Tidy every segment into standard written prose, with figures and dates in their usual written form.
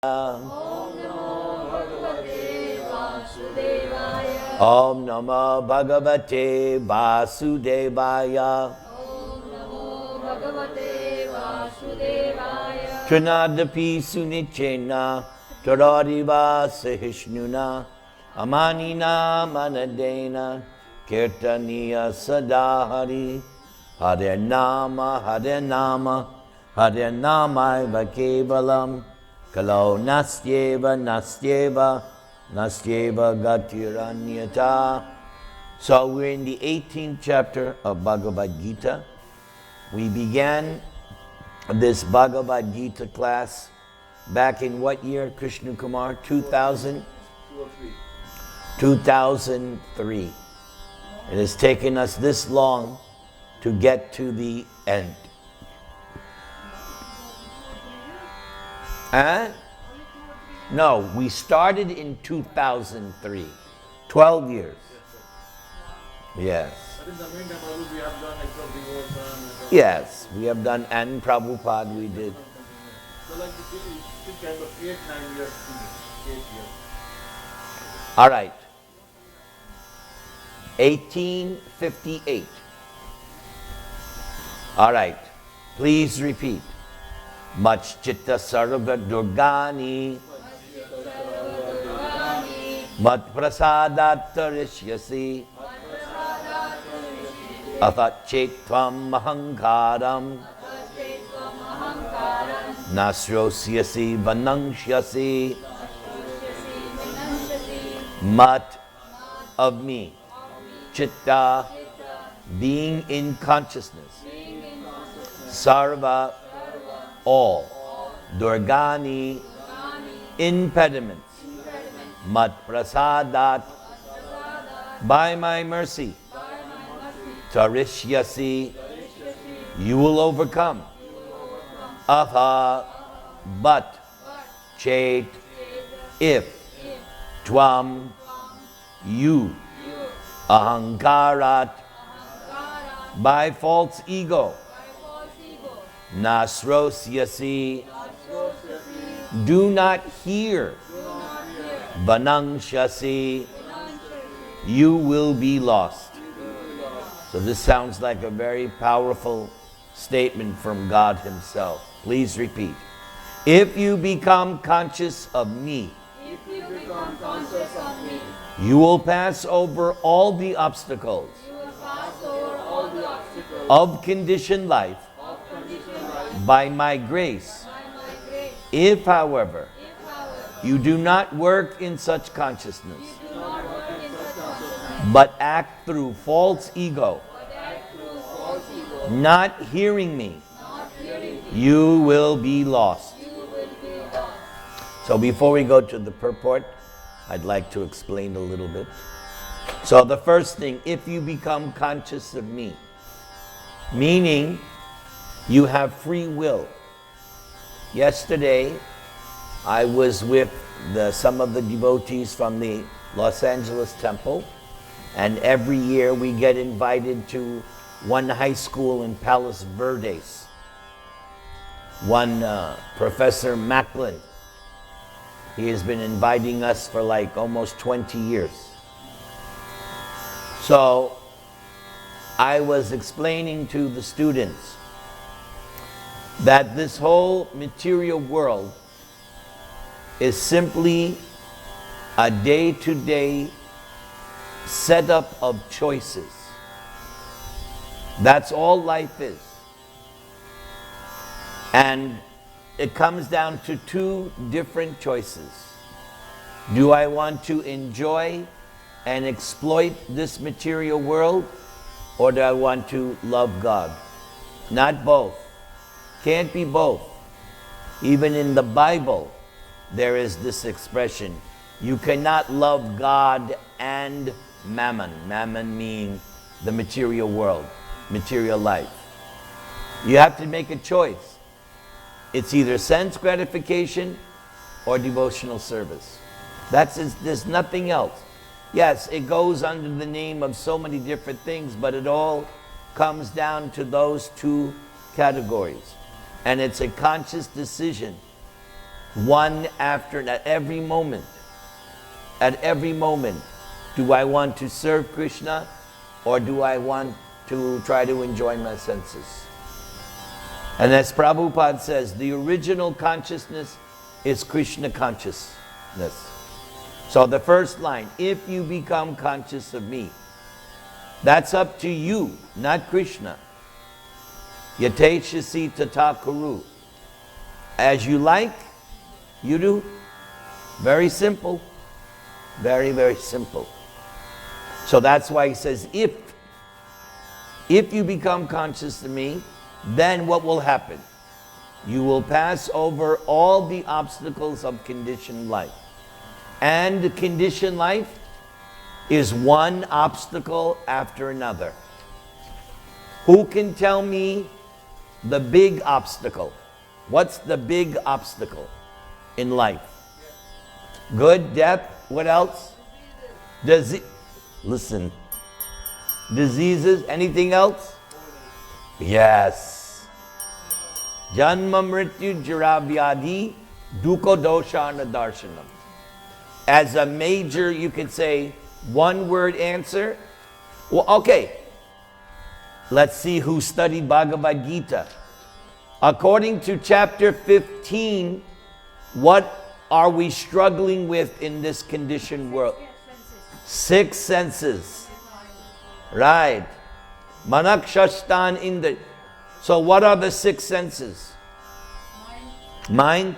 Om Namo Bhagavate Vasudevaya. Trinadapi Sunichena Taradiva Sahishnuna Amanina Manadena Kirtaniya Sadahari Hare Nama Hare Nama Hare Nama Kevalam Kalo Nastyeva Nastyeva Nastyeva Gatiranyata. So we're in the 18th chapter of Bhagavad Gītā. We began this Bhagavad Gītā class back in what year, Krishna Kumar? 2003. It has taken us this long to get to the end. No, we started in 2003. 12 years. Yes. Yes, we have done, and Prabhupada we did. So like you kind of 8 years. All right. 1858. All right. Please repeat. Machchitta sarva durgani mat prasadat tarishyasi athat chetvam ahankaram nasrosyasi vanangshyasi. Mat, of me. Chitta, being in consciousness. Sarva, all. Durgani, impediments. Mat prasadat, by my mercy. Tarishyasi, you will overcome. Atha, but. Chet, if. Tvam, you. Ahankarat, by false ego. Nasrosyasi, do not hear. Vanangshasi, you will be lost. So this sounds like a very powerful statement from God Himself. Please repeat. If you become conscious of me, you will pass over all the obstacles of conditioned life by my grace. If, however, you do not work in such consciousness, but act through false ego, not hearing me, you will be lost. So before we go to the purport, I'd like to explain a little bit. So the first thing, if you become conscious of me, meaning you have free will. Yesterday, I was with some of the devotees from the Los Angeles temple, and every year we get invited to one high school in Palos Verdes. One Professor Macklin, he has been inviting us for like almost 20 years. So I was explaining to the students that this whole material world is simply a day-to-day setup of choices. That's all life is. And it comes down to two different choices. Do I want to enjoy and exploit this material world, or do I want to love God? Not both. Can't be both. Even in the Bible, there is this expression, you cannot love God and mammon. Mammon meaning the material world, material life. You have to make a choice. It's either sense gratification or devotional service. There's nothing else. Yes, it goes under the name of so many different things, but it all comes down to those two categories. And it's a conscious decision one after at every moment. At every moment, do I want to serve Krishna or do I want to try to enjoy my senses? And as Prabhupada says, the original consciousness is Krishna consciousness. So the first line, if you become conscious of me, that's up to you, not Krishna. Yateshasi tata kuru. As you like, you do. Very simple. Very, very simple. So that's why he says, if you become conscious of me, then what will happen? You will pass over all the obstacles of conditioned life. And the conditioned life is one obstacle after another. Who can tell me the big obstacle? What's the big obstacle in life? Good, death, what else? Listen. Diseases, anything else? Yes. Janma mrityu jara vyadhi dukkha doshana darshanam. As a major, you could say, one-word answer. Well, okay. Let's see who studied Bhagavad Gita. According to chapter 15, what are we struggling with in this conditioned world? 6 senses. Right. Manakshastan Indra. So what are the 6 senses? Mind.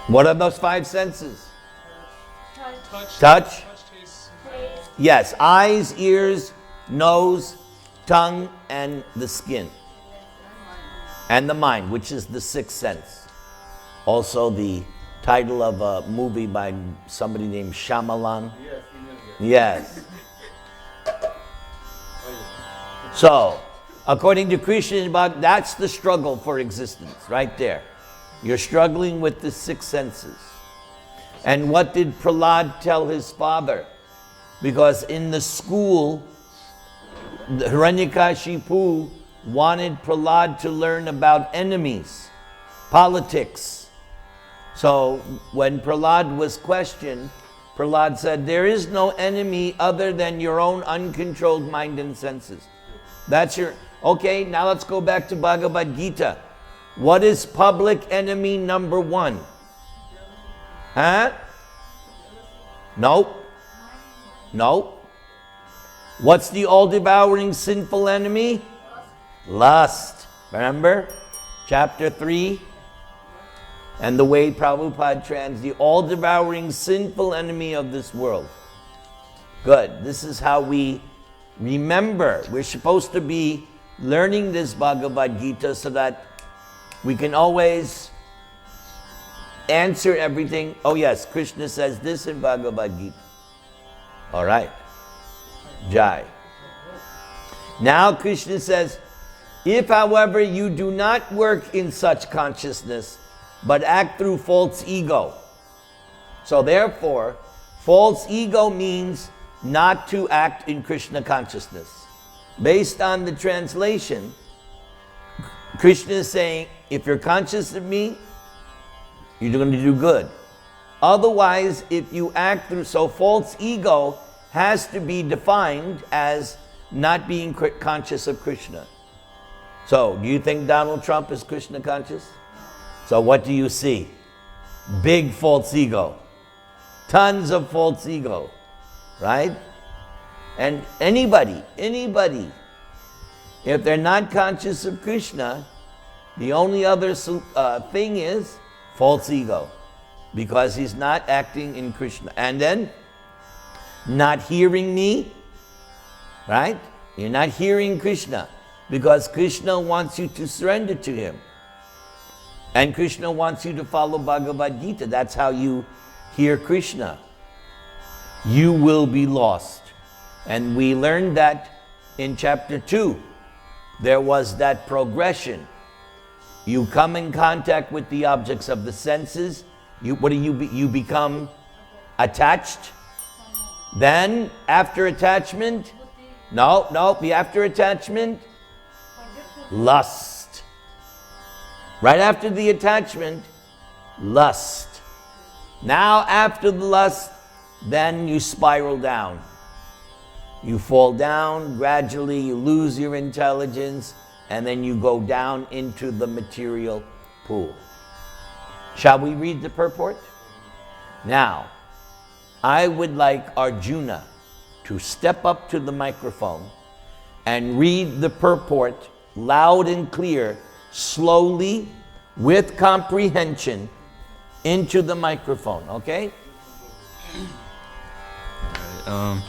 What are those 5 senses? Touch. Yes, eyes, ears, nose, tongue, and the skin. And the mind, which is the 6th sense. Also the title of a movie by somebody named Shyamalan. Yes. So, according to Krishna, that's the struggle for existence, right there. You're struggling with the 6 senses. And what did Prahlad tell his father? Because in the school, Hiranyakashipu wanted Prahlad to learn about enemies, politics. So when Prahlad was questioned, Prahlad said, there is no enemy other than your own uncontrolled mind and senses. That's your... Okay, now let's go back to Bhagavad Gita. What is public enemy number 1? Huh? Nope. Nope. What's the all-devouring sinful enemy? Lust. Remember? Chapter 3. And the way Prabhupada translates, the all-devouring sinful enemy of this world. Good. This is how we remember. We're supposed to be learning this Bhagavad Gita so that we can always answer everything. Oh yes, Krishna says this in Bhagavad Gita. All right. Jai. Now Krishna says, if however you do not work in such consciousness, but act through false ego. So therefore, false ego means not to act in Krishna consciousness. Based on the translation, Krishna is saying, if you're conscious of me, you're going to do good. Otherwise, if you act through... So false ego has to be defined as not being conscious of Krishna. So, do you think Donald Trump is Krishna conscious? So what do you see? Big false ego. Tons of false ego. Right? And anybody, if they're not conscious of Krishna, the only other thing is false ego. Because he's not acting in Krishna. And then, not hearing me, right? You're not hearing Krishna. Because Krishna wants you to surrender to him. And Krishna wants you to follow Bhagavad Gita. That's how you hear Krishna. You will be lost. And we learned that in chapter 2. There was that progression. You come in contact with the objects of the senses. You become attached. Then, after attachment, after attachment, lust. Right after the attachment, lust. Now after the lust, then you spiral down. You fall down gradually, you lose your intelligence, and then you go down into the material pool. Shall we read the purport? Now, I would like Arjuna to step up to the microphone and read the purport loud and clear, slowly, with comprehension, into the microphone, okay? A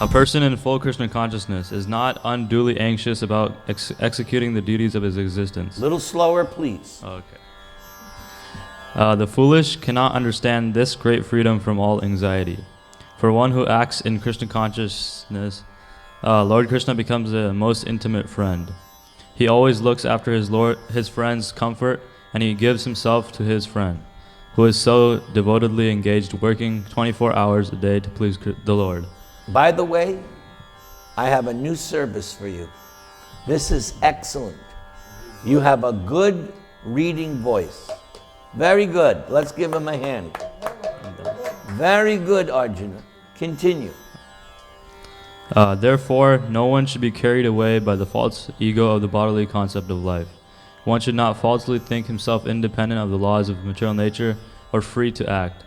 person in full Krishna consciousness is not unduly anxious about executing the duties of his existence. A little slower, please. Okay. The foolish cannot understand this great freedom from all anxiety. For one who acts in Krishna consciousness, Lord Krishna becomes a most intimate friend. He always looks after his friend's comfort, and he gives himself to his friend, who is so devotedly engaged, working 24 hours a day to please the Lord. By the way, I have a new service for you. This is excellent. You have a good reading voice. Very good. Let's give him a hand. Very good, Arjuna. Continue. Therefore, no one should be carried away by the false ego of the bodily concept of life. One should not falsely think himself independent of the laws of material nature or free to act.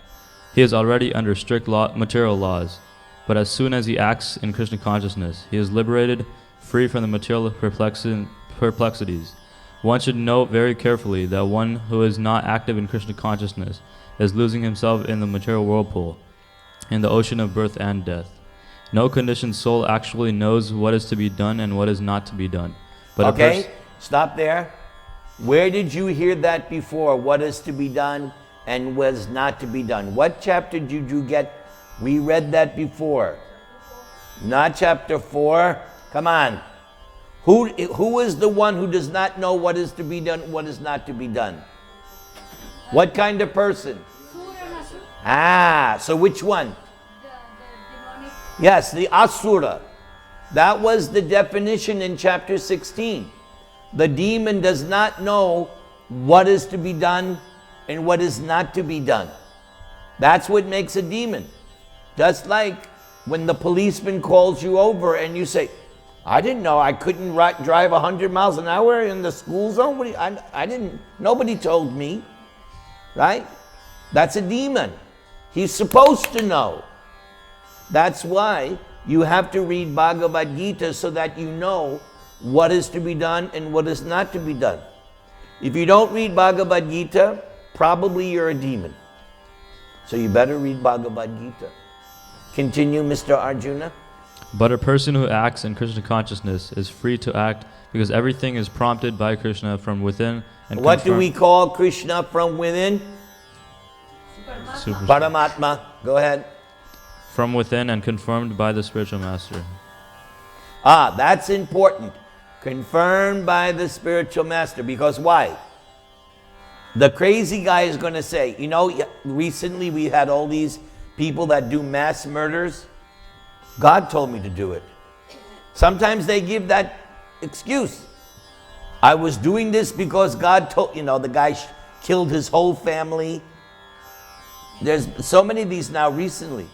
He is already under strict material laws, but as soon as he acts in Krishna consciousness, he is liberated, free from the material perplexities. One should note very carefully that one who is not active in Krishna consciousness is losing himself in the material whirlpool, in the ocean of birth and death. No conditioned soul actually knows what is to be done and what is not to be done. But okay, stop there. Where did you hear that before? What is to be done and what is not to be done? What chapter did you get? We read that before. Not chapter 4. Come on. Who is the one who does not know what is to be done, what is not to be done? What kind of person? So which one? Yes, the Asura. That was the definition in chapter 16. The demon does not know what is to be done and what is not to be done. That's what makes a demon. Just like when the policeman calls you over and you say, I didn't know I couldn't drive 100 miles an hour in the school zone. I didn't, nobody told me, right? That's a demon. He's supposed to know. That's why you have to read Bhagavad Gītā so that you know what is to be done and what is not to be done. If you don't read Bhagavad Gītā, probably you're a demon. So you better read Bhagavad Gītā. Continue, Mr. Arjuna. But a person who acts in Krishna consciousness is free to act because everything is prompted by Krishna from within. And what do we call Krishna from within? Paramatma. Go ahead. From within and confirmed by the spiritual master. That's important. Confirmed by the spiritual master. Because why? The crazy guy is going to say, you know, recently we had all these people that do mass murders. God told me to do it. Sometimes they give that excuse. I was doing this because God told, the guy killed his whole family. There's so many of these now recently,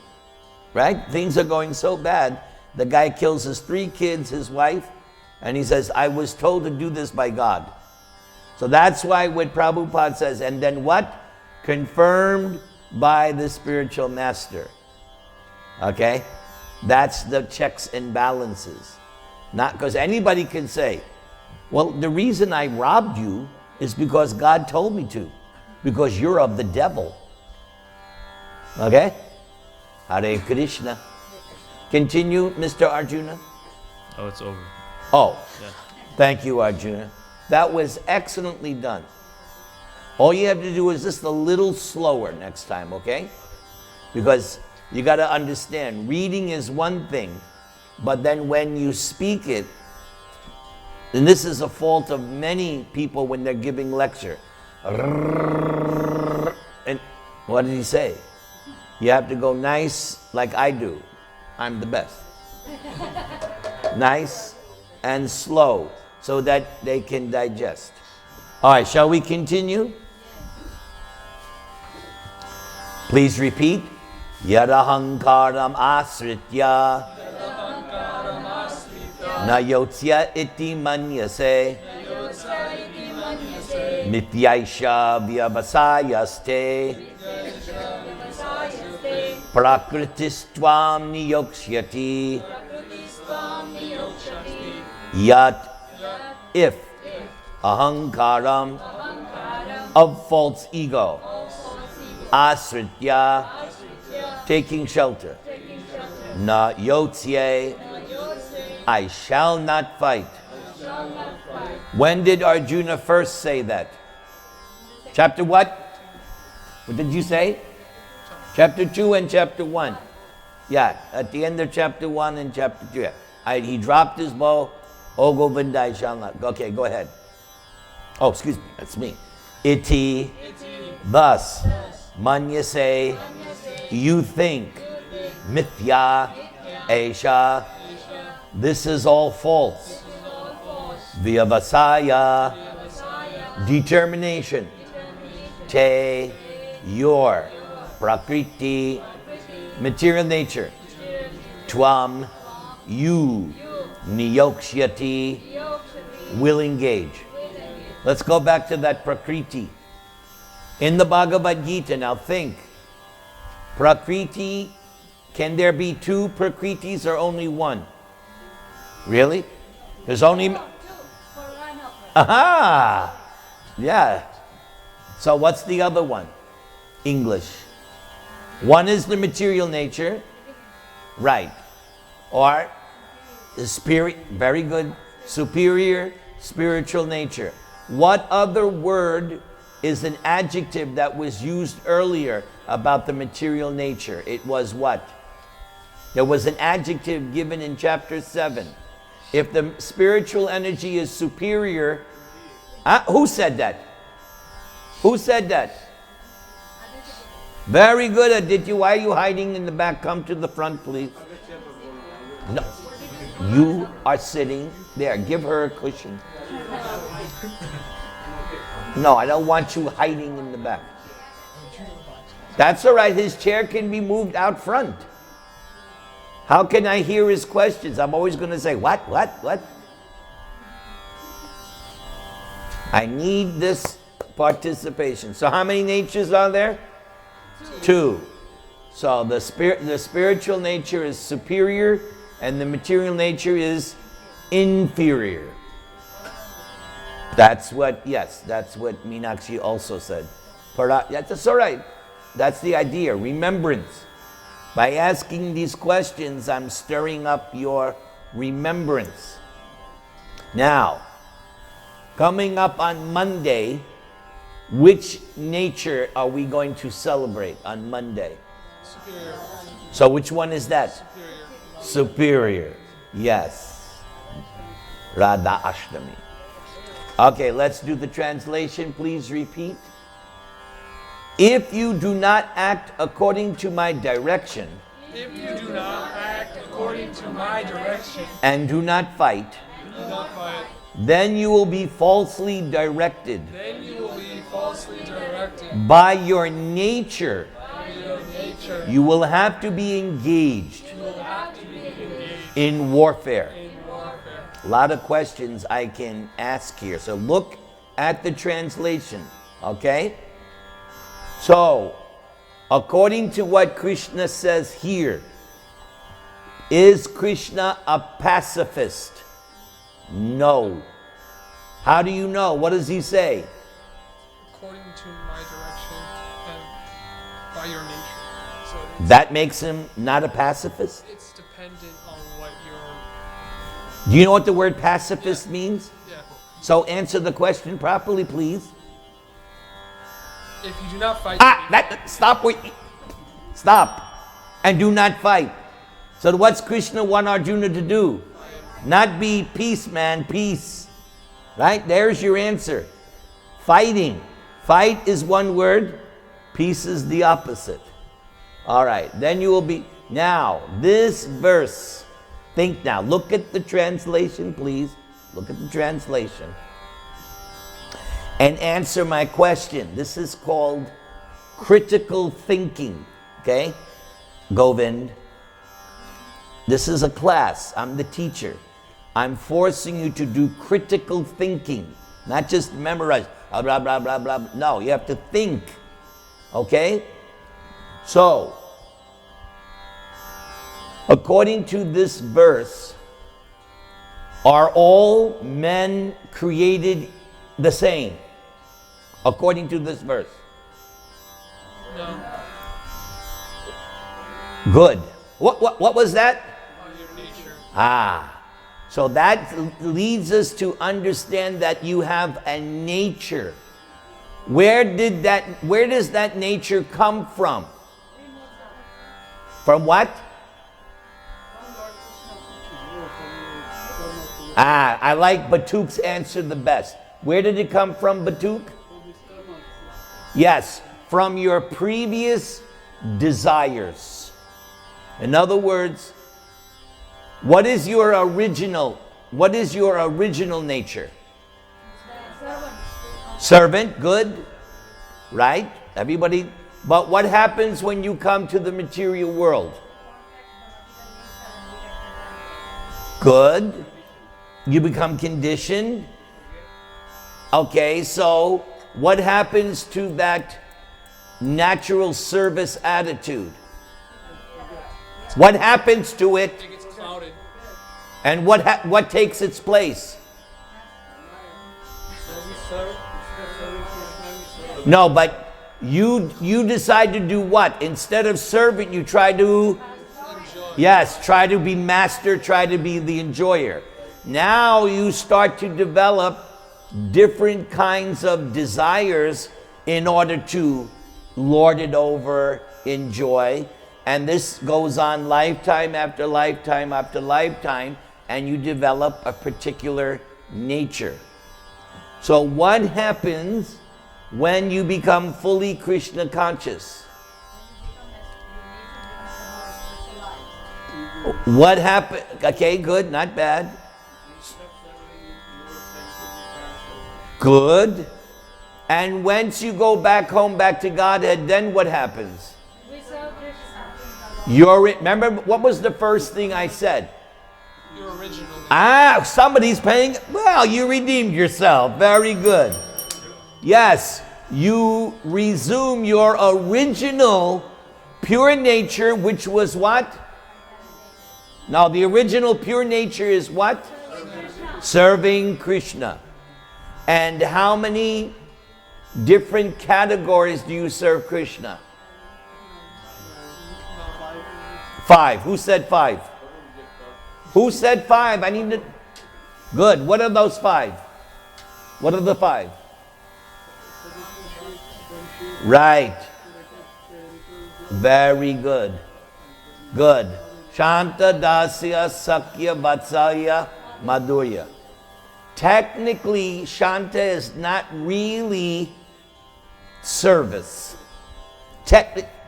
right? Things are going so bad. The guy kills his 3 kids, his wife, and he says, I was told to do this by God. So that's why what Prabhupada says, and then what? Confirmed by the spiritual master. Okay? That's the checks and balances. Not because anybody can say, well, the reason I robbed you is because God told me to. Because you're of the devil. Okay? Hare Krishna. Continue, Mr. Arjuna. Oh, it's over. Oh, Yeah. Thank you, Arjuna. That was excellently done. All you have to do is just a little slower next time, okay? Because you got to understand, reading is one thing, but then when you speak it, and this is a fault of many people when they're giving lecture. And what did he say? You have to go nice like I do. I'm the best. Nice and slow so that they can digest. All right, shall we continue? Please repeat. Yadahankaram asritya na yotsya iti manyase mityaisha vyavasayaste prakritistvam niyoksyati yat if ahankaram of false ego asritya taking shelter na yotsye I shall not fight. When did Arjuna first say that? Chapter what? What did you say? Chapter 2 and chapter 1. Yeah, at the end of chapter 1 and chapter 2. He dropped his bow. Oh Govinda, I shall not. Okay, go ahead. Oh, excuse me, that's me. Iti, thus, manyase, you think, mithya, esha, this is all false. Vyavasaya, determination. Te, your, prakriti, material nature. Tvam, you, niyokshyati, will engage. Let's go back to that prakriti. In the Bhagavad Gītā, now think. Prakriti, can there be two prakritis or only one? Really? There's only... Aha! Yeah. So what's the other one? English. One is the material nature. Right. Or the spirit, very good, superior spiritual nature. What other word is an adjective that was used earlier about the material nature? It was what? There was an adjective given in chapter 7. If the spiritual energy is superior, who said that? Who said that? Very good, Aditya. Why are you hiding in the back? Come to the front, please. No. You are sitting there. Give her a cushion. No, I don't want you hiding in the back. That's all right. His chair can be moved out front. How can I hear his questions? I'm always going to say, what? I need this participation. So how many natures are there? Two. So the spiritual nature is superior and the material nature is inferior. That's what Meenakshi also said. That's all right. That's the idea, remembrance. By asking these questions, I'm stirring up your remembrance. Now, coming up on Monday, which nature are we going to celebrate on Monday? Superior. So which one is that? Superior. Superior. Yes. Radha Ashtami. Okay, let's do the translation. Please repeat. If you do not act according to my direction, If you do not act according to my direction, and do not fight, then you will be falsely directed you will be falsely directed by your nature. by your nature. You will have to be engaged You will have to be engaged in warfare. in warfare. A lot of questions I can ask here. So look at the translation, okay? So, according to what Krishna says here, is Krishna a pacifist? No. How do you know? What does he say? According to my direction and by your nature. So That makes him not a pacifist? it's dependent on what Do you know what the word pacifist means? yeah. So answer the question properly, please. If you do not fight, Stop. And do not fight. So what's Krishna want Arjuna to do? Not be peace, man, peace. Right? There's your answer. Fighting. Fight is one word. Peace is the opposite. All right. Then you will be... Now, this verse. Think now. Look at the translation, please. Look at the translation. and answer my question. This is called critical thinking, okay? Govind, this is a class. I'm the teacher. I'm forcing you to do critical thinking, not just memorize, blah, blah, blah, blah, blah. No, you have to think, okay? So, according to this verse, are all men created the same? According to this verse. No. Good. What was that? Your nature. Ah. So that leads us to understand that you have a nature. Where does that nature come from? From what? Ah, I like Batuk's answer the best. Where did it come from, Batuk? Yes, from your previous desires. In other words, what is your original nature? Servant, good, right? Everybody, but what happens when you come to the material world? Good. You become conditioned. Okay, so what happens to that natural service attitude? What happens to it? It gets clouded. And what takes its place? No, but you decide to do what? Instead of servant, you try to, yes, try to be master, try to be the enjoyer. Now you start to develop different kinds of desires in order to lord it over, enjoy. And this goes on lifetime after lifetime after lifetime, and you develop a particular nature. So what happens when you become fully Krishna conscious? What happened? Okay, good, not bad. Good. And once you go back home, back to Godhead, then what happens? Remember, what was the first thing I said? Your original. Ah, somebody's paying. Well, you redeemed yourself. Very good. Yes, you resume your original pure nature, which was what? Now, the original pure nature is what? Serving Krishna. And how many different categories do you serve Krishna? 5. Who said 5? Who said 5? I need to. Good. What are those 5? What are the 5? Right. Very good. Good. Shanta, Dasya, Sakya, Vatsalya, Madhurya. Technically, Shanta is not really service.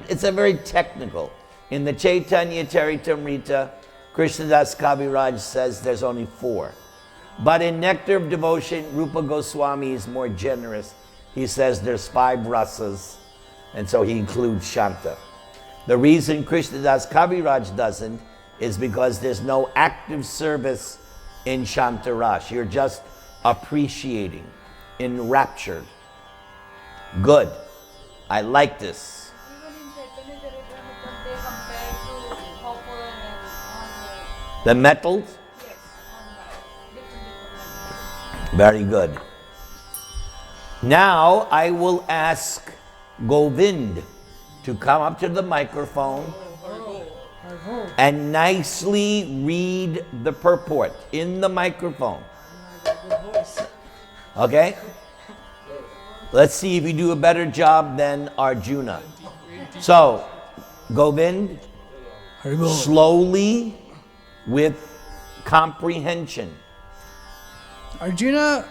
It's a very technical. In the Chaitanya Charitamrita, Krishnadas Kaviraj says there's only 4. But in Nectar of Devotion, Rupa Goswami is more generous. He says there's 5 rasas, and so he includes Shanta. The reason Krishnadas Kaviraj doesn't is because there's no active service in Shanta Ras. You're just appreciating, enraptured. Good. I like this. The metals? Very good. Now I will ask Govind to come up to the microphone and nicely read the purport in the microphone. Okay? Let's see if you do a better job than Arjuna. So, Govind, slowly with comprehension. Arjuna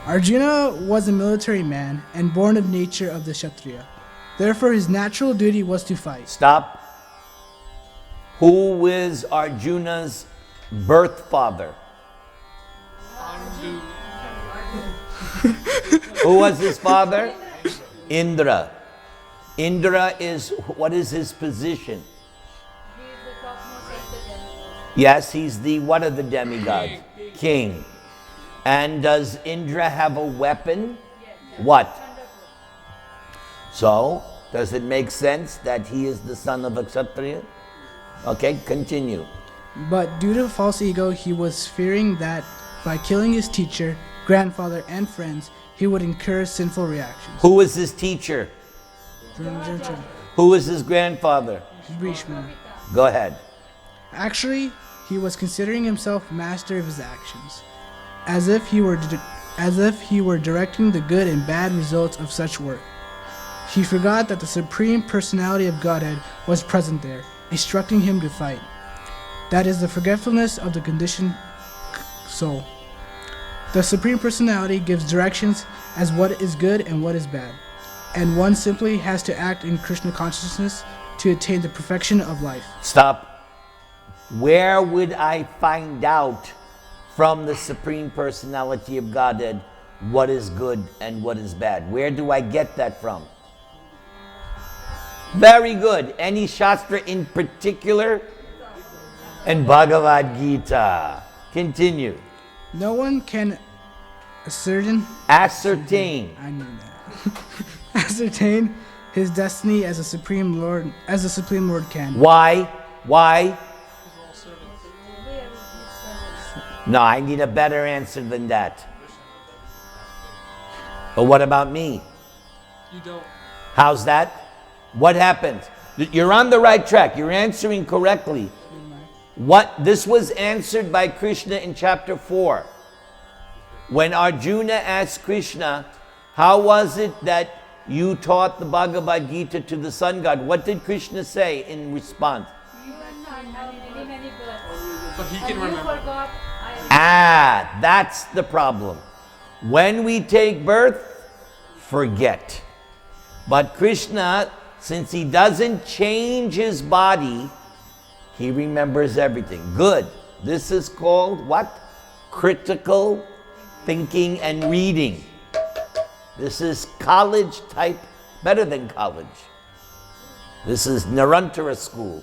Arjuna was a military man and born of nature of the Kshatriya. Therefore his natural duty was to fight. Stop. Who is Arjuna's birth father? Andu. Who was his father? Indra. Indra is, what is his position? Yes, he's the, what are the demigods? King. And does Indra have a weapon? What? So, does it make sense that he is the son of a Kshatriya? Okay, continue. But due to false ego, he was fearing that by killing his teacher, grandfather, and friends, he would incur sinful reactions. Who was his teacher? Who was his grandfather? Bhishma. Go ahead. Actually, he was considering himself master of his actions, as if he were directing the good and bad results of such work. He forgot that the Supreme Personality of Godhead was present there, instructing him to fight. That is the forgetfulness of the conditioned soul. The Supreme Personality gives directions as what is good and what is bad, and one simply has to act in Krishna consciousness to attain the perfection of life. Stop. Where would I find out from the Supreme Personality of Godhead what is good and what is bad? Where do I get that from? Very good. Any Shastra in particular? And Bhagavad Gītā. Continue. No one can ascertain Ascertain. I knew that. Ascertain his destiny as a supreme lord can. Why? Why? These are all servants. No, I need a better answer than that. But what about me? You don't. How's that? What happened? You're on the right track. You're answering correctly. This was answered by Krishna in chapter 4. When Arjuna asked Krishna, how was it that you taught the Bhagavad Gītā to the sun god? What did Krishna say in response? But he can remember. Ah, that's the problem. When we take birth, forget. But Krishna, since he doesn't change his body, he remembers everything. Good. This is called what? Critical thinking and reading. This is college type, better than college. This is Narantara school.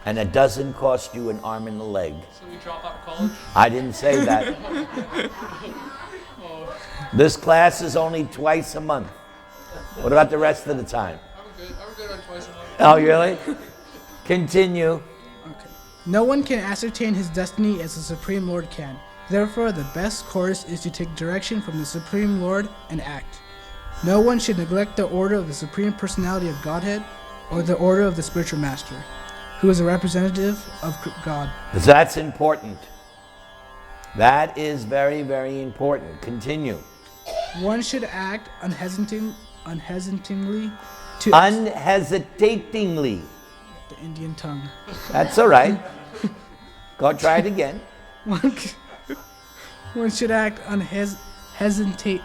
And it doesn't cost you an arm and a leg. So we drop out of college? I didn't say that. This class is only twice a month. What about the rest of the time? I'm good on twice a month. Oh, really? Continue. Okay. No one can ascertain his destiny as the Supreme Lord can. Therefore, the best course is to take direction from the Supreme Lord and act. No one should neglect the order of the Supreme Personality of Godhead or the order of the Spiritual Master, who is a representative of God. That's important. That is very, very important. Continue. One should act unhesitatingly to Unhesitatingly. the Indian tongue. That's all right. Go try it again. One should act hesitatingly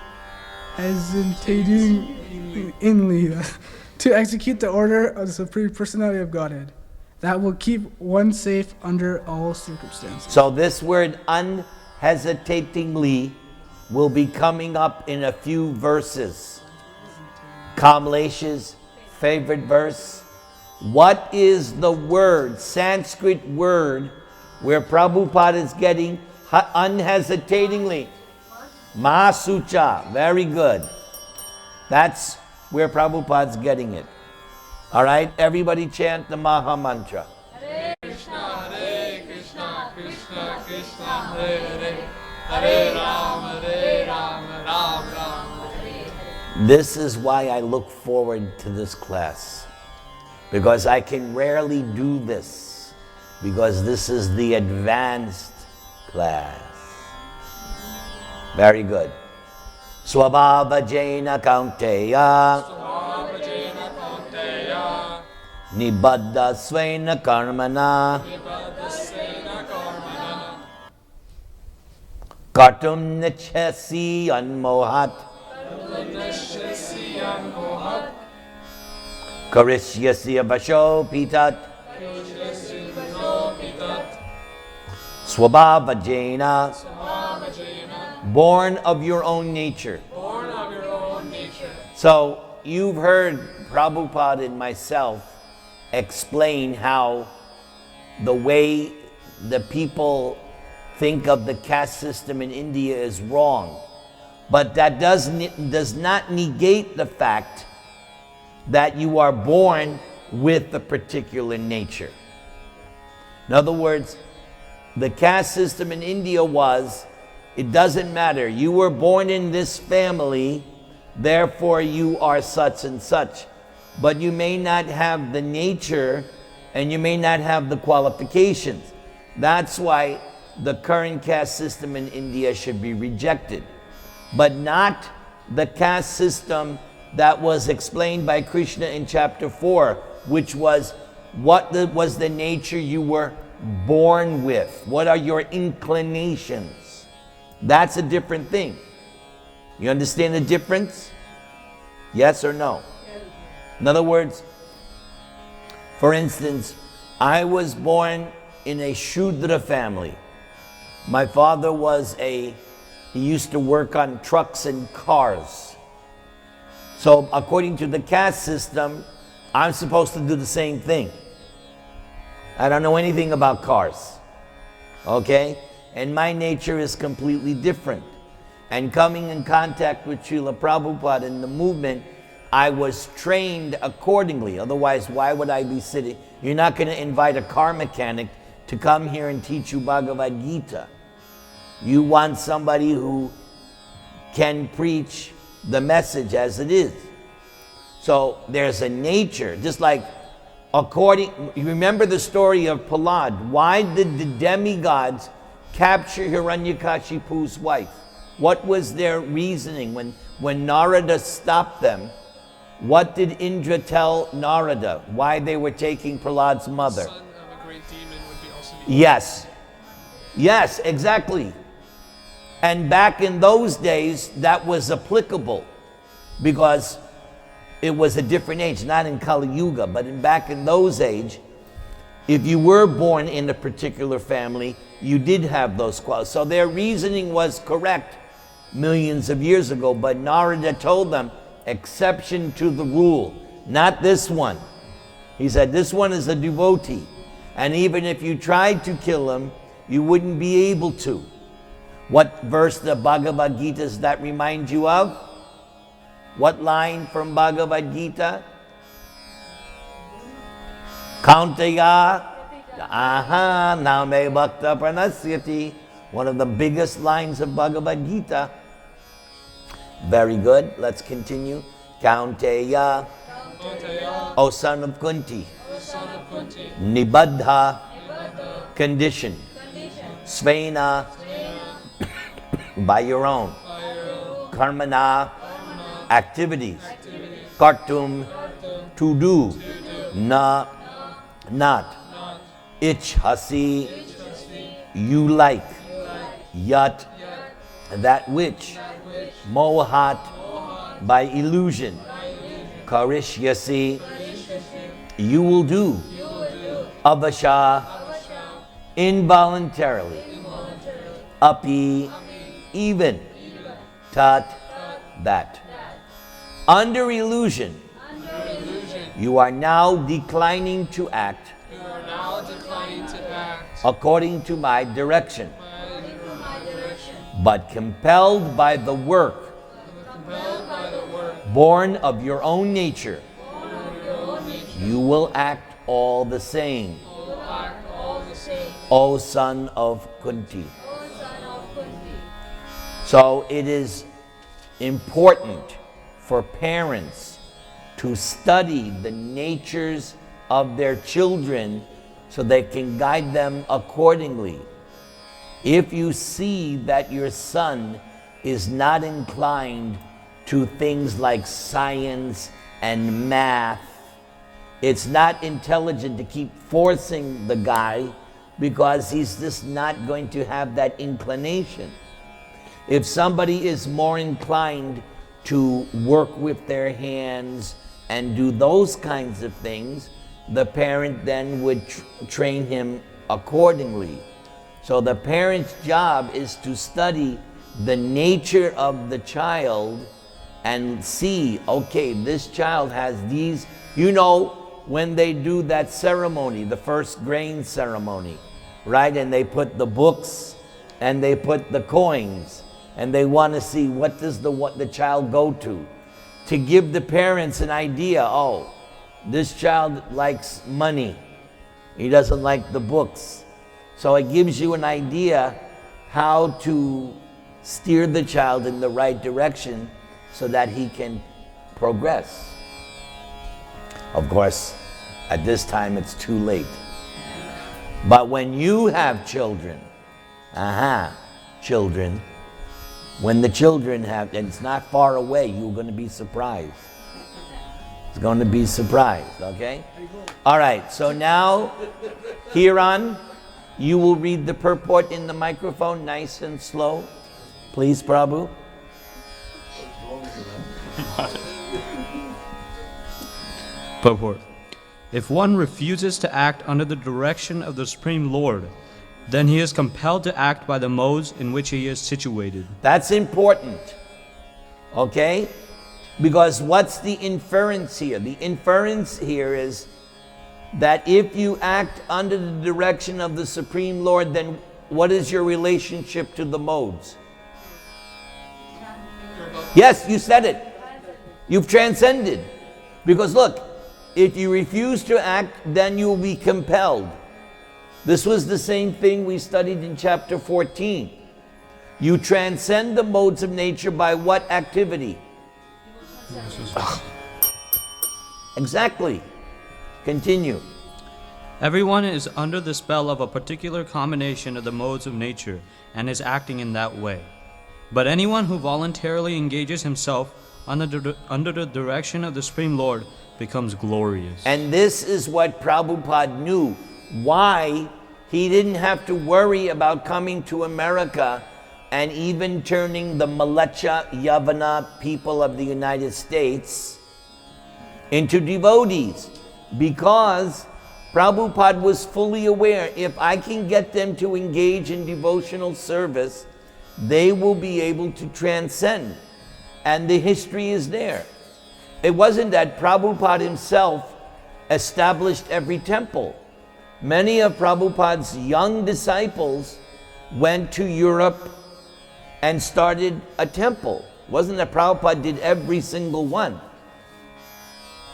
to execute the order of the Supreme Personality of Godhead. That will keep one safe under all circumstances. So this word unhesitatingly will be coming up in a few verses. Kamlesh's favorite verse. What is the word, Sanskrit word, where Prabhupada is getting unhesitatingly? Masucha. Very good. That's where Prabhupada's getting it. All right, everybody chant the Maha Mantra. Hare Krishna, Krishna Krishna, Hare Hare, Hare Rama, Rama Rama. This is why I look forward to this class, because I can rarely do this, because this is the advanced class. Very good. Swabhava Jaina Kaunteya Nibaddha Swaina Karmana Kartum Nichasi Anmohat Karishyasya Vasho Pitat Swabhavajena, Svabhavajena, born of your own nature. born of your own nature. So you've heard Prabhupada and myself explain how the way the people think of the caste system in India is wrong. But that does not negate the fact that you are born with a particular nature. In other words, the caste system in India was, it doesn't matter. You were born in this family, therefore you are such and such. But you may not have the nature and you may not have the qualifications. That's why the current caste system in India should be rejected. But not the caste system that was explained by Krishna in chapter 4, which was what was the nature you were born with. What are your inclinations? That's a different thing. You understand the difference? Yes or no? In other words, for instance, I was born in a Shudra family. My father he used to work on trucks and cars. So according to the caste system, I'm supposed to do the same thing. I don't know anything about cars, okay? And my nature is completely different. And coming in contact with Srila Prabhupada in the movement, I was trained accordingly. Otherwise, why would I be sitting? You're not going to invite a car mechanic to come here and teach you Bhagavad Gita. You want somebody who can preach the message as it is. So there's a nature, just like you remember the story of Prahlad. Why did the demigods capture Hiranyakashipu's wife? What was their reasoning when Narada stopped them? What did Indra tell Narada? Why they were taking Prahlad's mother? Son of a great demon would be also be. Yes. Yes, exactly. And back in those days, that was applicable because it was a different age, not in Kali Yuga, but back in those age, if you were born in a particular family, you did have those qualities. So their reasoning was correct millions of years ago, but Narada told them, exception to the rule, not this one. He said, this one is a devotee, and even if you tried to kill him, you wouldn't be able to. What verse the Bhagavad Gita does that remind you of? What line from Bhagavad Gita? Kauntaya, aha, name bhakta pranasyati. One of the biggest lines of Bhagavad Gita. Very good. Let's continue. Kauntaya, Kauntaya, O son of Kunti, the son of Kunti, Nibaddha, condition, Svena, by your own, Karmana, activities, Kartum, to do, Na, not, Ichhasi, you like, Yat, that which, Mohat, by illusion, Karishyasi, you will do, Avasha, involuntarily, Api, even, Tat, that. Under illusion, you are now declining to act you are now declining to act according to my direction, by my direction, but compelled by the work compelled by the work born of your own nature, of your own nature, you will act all the same, will act all the same. O son of Kunti. So it is important for parents to study the natures of their children so they can guide them accordingly. If you see that your son is not inclined to things like science and math, it's not intelligent to keep forcing the guy because he's just not going to have that inclination. If somebody is more inclined to work with their hands and do those kinds of things, the parent then would train him accordingly. So the parent's job is to study the nature of the child and see, okay, this child has these, you know, when they do that ceremony, the first grain ceremony, right? And they put the books and they put the coins and they want to see what the child go to give the parents an idea. Oh, this child likes money. He doesn't like the books. So it gives you an idea how to steer the child in the right direction so that he can progress. Of course, at this time it's too late. But when you have children, children, when the children have, and it's not far away, you're going to be surprised. It's going to be surprised, okay? All right, so now, here on, you will read the purport in the microphone, nice and slow. Please, Prabhu. Purport. If one refuses to act under the direction of the Supreme Lord, then he is compelled to act by the modes in which he is situated. That's important, okay? Because what's the inference here? The inference here is that if you act under the direction of the Supreme Lord, then what is your relationship to the modes? Yes, you said it. You've transcended. Because look, if you refuse to act, then you will be compelled. This was the same thing we studied in chapter 14. You transcend the modes of nature by what activity? Exactly. Continue. Everyone is under the spell of a particular combination of the modes of nature and is acting in that way. But anyone who voluntarily engages himself under the direction of the Supreme Lord becomes glorious. And this is what Prabhupada knew. Why he didn't have to worry about coming to America and even turning the Malacha Yavana people of the United States into devotees. Because Prabhupada was fully aware, if I can get them to engage in devotional service, they will be able to transcend. And the history is there. It wasn't that Prabhupada himself established every temple. Many of Prabhupada's young disciples went to Europe and started a temple. It wasn't that Prabhupada did every single one.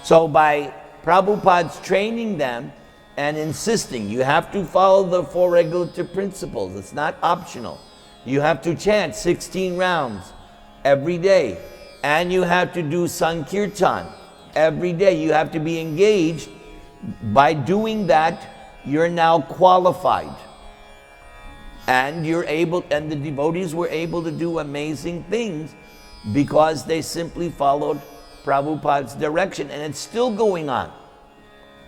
So by Prabhupada's training them and insisting, you have to follow the 4 regulative principles. It's not optional. You have to chant 16 rounds every day. And you have to do Sankirtan every day. You have to be engaged. By doing that, you're now qualified. And you're able, and the devotees were able to do amazing things because they simply followed Prabhupada's direction. And it's still going on.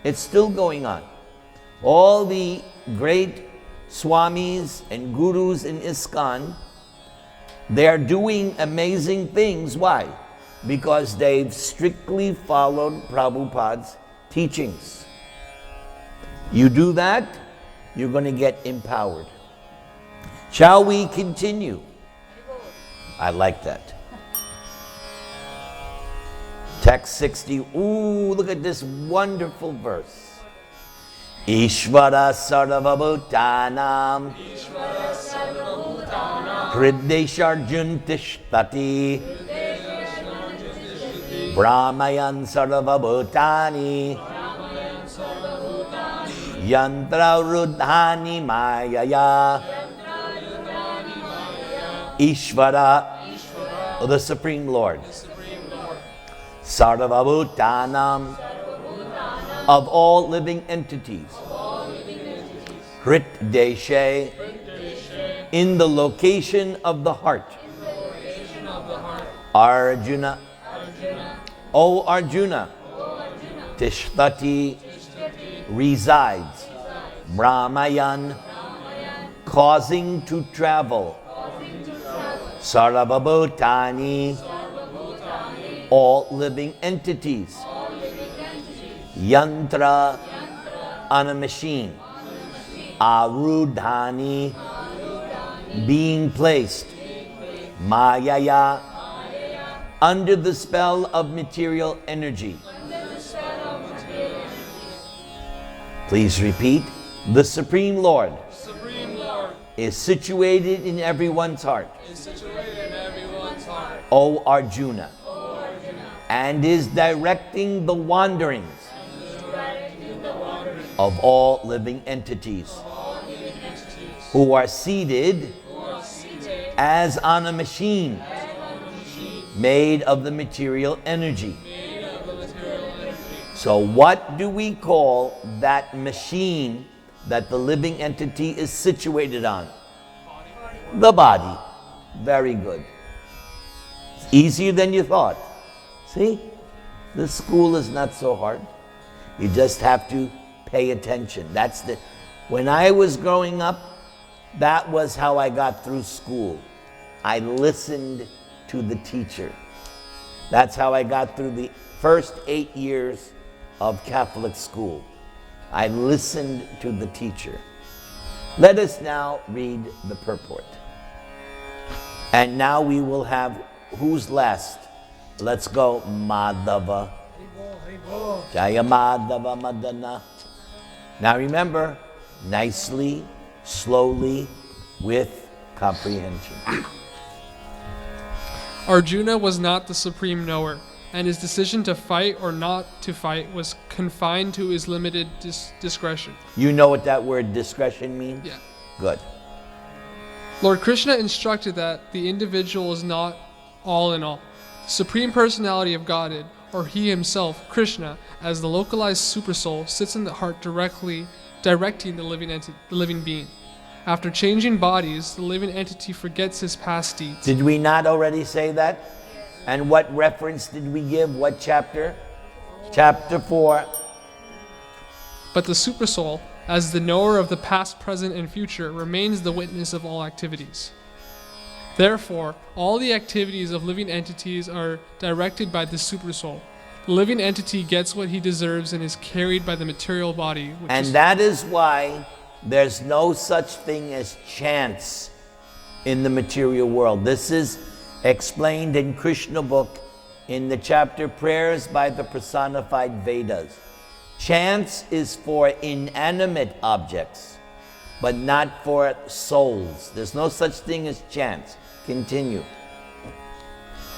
It's still going on. All the great swamis and gurus in ISKCON, they're doing amazing things. Why? Because they've strictly followed Prabhupada's teachings. You do that, you're going to get empowered. Shall we continue? I like that. Text 60. Ooh, look at this wonderful verse. Ishvara sarvabhutanam hridesharjun tishtati brahmayan sarvabhutani yantra rudhani mayaya. Ishvara, the Supreme Lord. Sarvabhutanam, of all living entities. Hrit deshe, in the location of the heart. Arjuna, O Arjuna, Tishtati, resides. Brahmayan, causing to travel. Sarvabhutani, all living entities. Yantra, on a machine. Arudhani, being placed Mayaya under the spell of material energy. Please repeat. The Supreme Lord is situated in everyone's heart. O Arjuna. And is directing the wanderings of all living entities who are seated as on a machine made of the material energy. So what do we call that machine that the living entity is situated on? The body. Very good. It's easier than you thought. See? This school is not so hard. You just have to pay attention. When I was growing up, that was how I got through school. I listened to the teacher. That's how I got through the first 8 years of Catholic school. I listened to the teacher. Let us now read the purport. And now we will have, who's last? Let's go, Madhava. Jaya Madhava Madana. Now remember, nicely, slowly, with comprehension. Arjuna was not the supreme knower, and his decision to fight or not to fight was confined to his limited discretion. You know what that word discretion means? Yeah. Good. Lord Krishna instructed that the individual is not all in all. The Supreme Personality of Godhead, or He Himself, Krishna, as the localized supersoul, sits in the heart directly directing the living being. After changing bodies, the living entity forgets his past deeds. Did we not already say that? And what reference did we give? What chapter? Chapter 4. But the supersoul, as the knower of the past, present, and future, remains the witness of all activities. Therefore, all the activities of living entities are directed by the supersoul. The living entity gets what he deserves and is carried by the material body. That is why there's no such thing as chance in the material world. This is explained in Krishna book in the chapter Prayers by the Personified Vedas. Chance is for inanimate objects, but not for souls. There's no such thing as chance. Continue.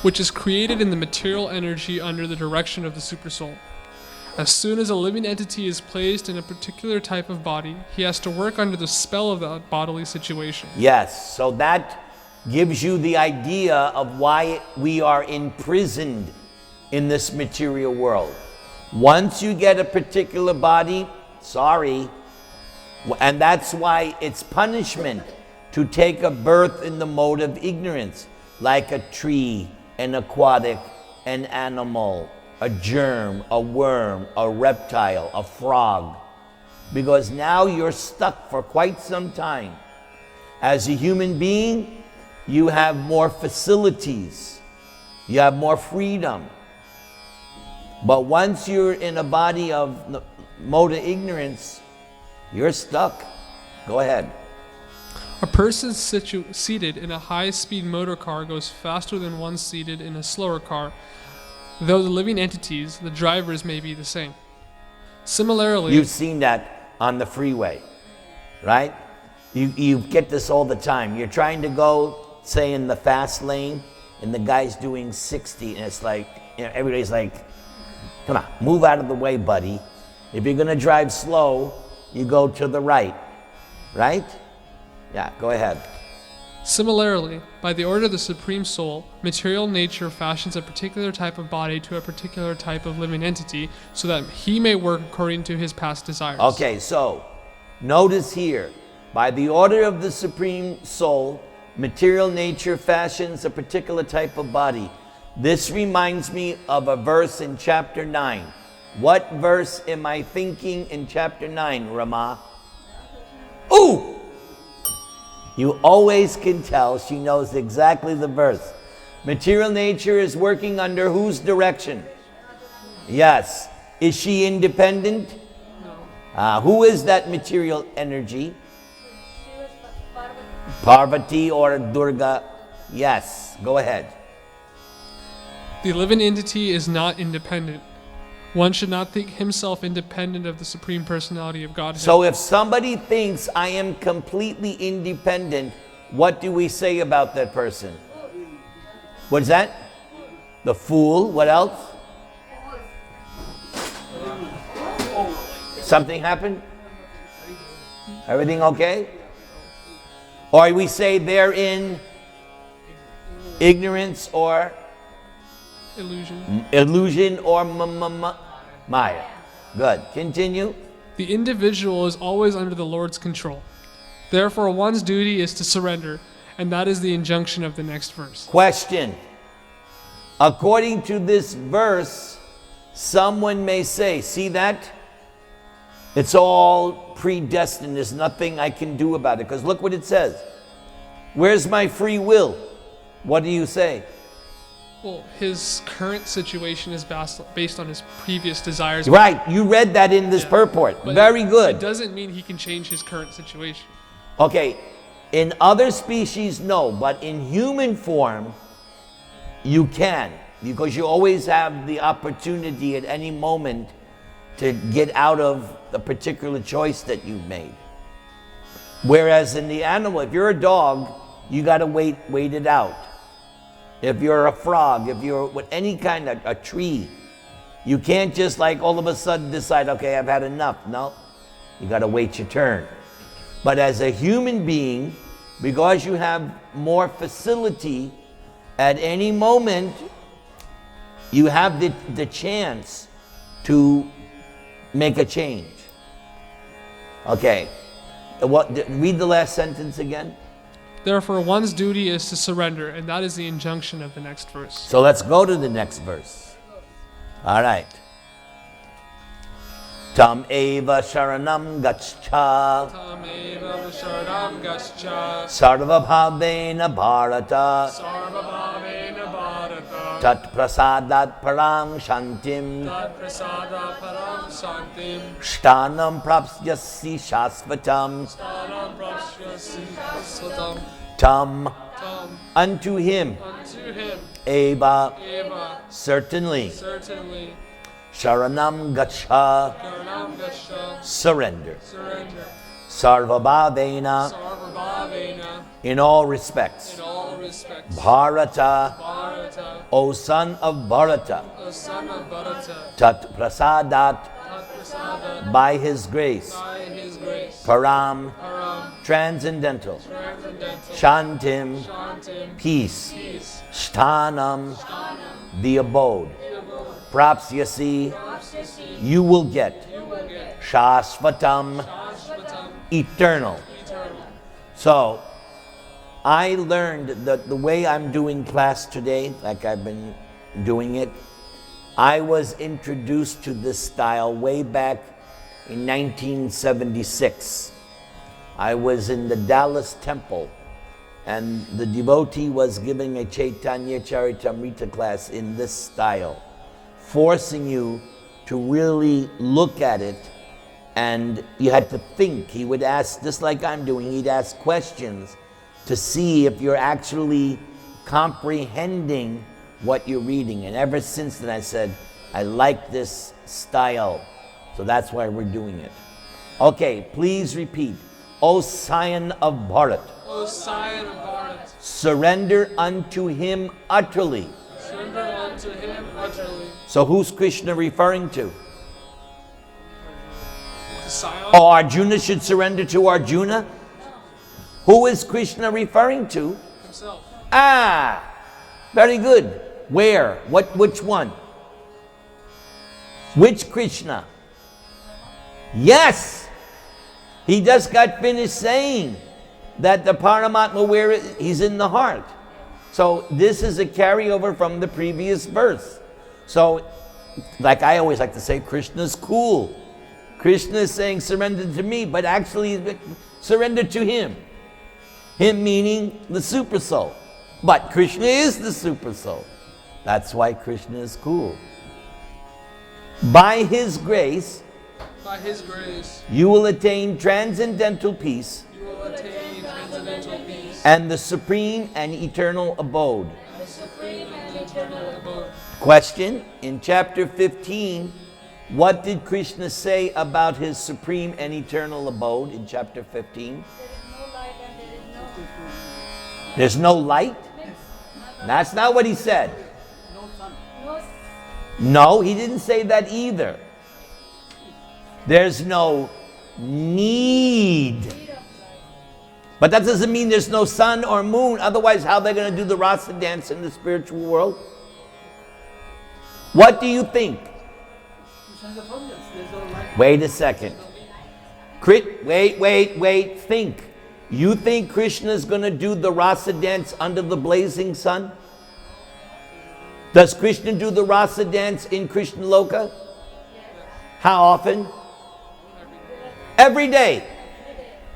Which is created in the material energy under the direction of the supersoul. As soon as a living entity is placed in a particular type of body, he has to work under the spell of that bodily situation. Yes, so that gives you the idea of why we are imprisoned in this material world. Once you get a particular body, sorry, and that's why it's punishment to take a birth in the mode of ignorance, like a tree, an aquatic, an animal, a germ, a worm, a reptile, a frog. Because now you're stuck for quite some time. As a human being, you have more facilities. You have more freedom. But once you're in a body of mode of ignorance, you're stuck. Go ahead. A person seated in a high-speed motor car goes faster than one seated in a slower car, though the living entities, the drivers, may be the same. Similarly, you've seen that on the freeway, right? You get this all the time. You're trying to go, say, in the fast lane, and the guy's doing 60, and it's like, everybody's like, come on, move out of the way, buddy. If you're gonna drive slow, you go to the right, right? Yeah, go ahead. Similarly, by the order of the Supreme Soul, material nature fashions a particular type of body to a particular type of living entity so that he may work according to his past desires. Okay, so notice here, by the order of the Supreme Soul, material nature fashions a particular type of body. This reminds me of a verse in chapter 9. What verse am I thinking in chapter 9, Rama? Ooh! You always can tell she knows exactly the verse. Material nature is working under whose direction? Yes. Is she independent? No. Who is that material energy? Parvati or Durga. Yes, go ahead. The living entity is not independent. One should not think himself independent of the Supreme Personality of Godhead. So if somebody thinks I am completely independent, what do we say about that person? What's that? The fool. What else? Something happened? Everything okay? Or we say they're in ignorance or illusion or Maya. Good. Continue. The individual is always under the Lord's control. Therefore, one's duty is to surrender, and that is the injunction of the next verse. Question. According to this verse, someone may say, see that? It's all predestined. There's nothing I can do about it. Because look what it says. Where's my free will? What do you say? Well, his current situation is based on his previous desires. Right. You read that in this purport. But Very good. It doesn't mean he can change his current situation. Okay. In other species, no. But in human form, you can. Because you always have the opportunity at any moment to get out of the particular choice that you've made. Whereas in the animal, if you're a dog, you got to wait it out. If you're a frog, if you're with any kind of a tree, you can't just like all of a sudden decide, okay, I've had enough. No, you got to wait your turn. But as a human being, because you have more facility, at any moment, you have the chance to make a change. Okay. Read the last sentence again. Therefore, one's duty is to surrender, and that is the injunction of the next verse. So let's go to the next verse. All right. Tam eva sharanam gaccha. Tam eva sharanam gaccha. Sarva bhavena bharata. Sarva bhavena bharata. Tat prasadat param shantim. Tat prasada param santim. Shtanam prapsyasi shasvatam. Stanam prapsyasi shasvatam. Tam. Tam. Unto him. Unto him. Eva. Eva. Certainly. Certainly. Sharanam gaccha. Karanam gasha. Surrender. Surrender. Sarva bhavena. Sarva bhavena. In all respects. In all respects. Bharata. Bharata. O son of Bharata. O son of Bharata. Tat prasadat. Tat prasada. By his grace. By his grace. Param. Param. Transcendental. Transcendental. Shantim. Shantim. Peace. Peace. Shtanam. Shanam. The abode. The abode. Prapsyasi. Prapsyasi. You will get. You will get. Shasvatam. Shashvatam. Eternal. Eternal. So, I learned that the way I'm doing class today, like I've been doing it, I was introduced to this style way back in 1976. I was in the Dallas temple, and the devotee was giving a Chaitanya Charitamrita class in this style, forcing you to really look at it, and you had to think. He would ask, just like I'm doing, he'd ask questions to see if you're actually comprehending what you're reading. And ever since then I said, I like this style. So that's why we're doing it. Okay, please repeat. O scion of Bharat, O scion of Bharat, surrender unto him utterly. surrender unto him utterly. So who's Krishna referring to? The scion Oh, Arjuna should surrender to Arjuna? Who is Krishna referring to? himself. Ah, very good. Where? Which one? Which Krishna? Yes! He just got finished saying that the Paramatma, where he's in the heart. So this is a carryover from the previous verse. So, like I always like to say, Krishna's cool. Krishna is saying surrender to me, but actually surrender to him. Him meaning the super soul. But Krishna is the super soul. That's why Krishna is cool. By his grace, By his grace, you will attain transcendental peace you will attain transcendental peace and the supreme and eternal abode. The supreme and eternal abode. Question, in chapter 15, what did Krishna say about his supreme and eternal abode in chapter 15? There is no light and there is no There's no light? That's not what he said. no No, he didn't say that either. There's no need. But that doesn't mean there's no sun or moon. Otherwise, how are they going to do the rasa dance in the spiritual world? What do you think? Wait a second. Wait. Think. You think Krishna is going to do the rasa dance under the blazing sun? Does Krishna do the rasa dance in Krishna Loka? How often? Every day.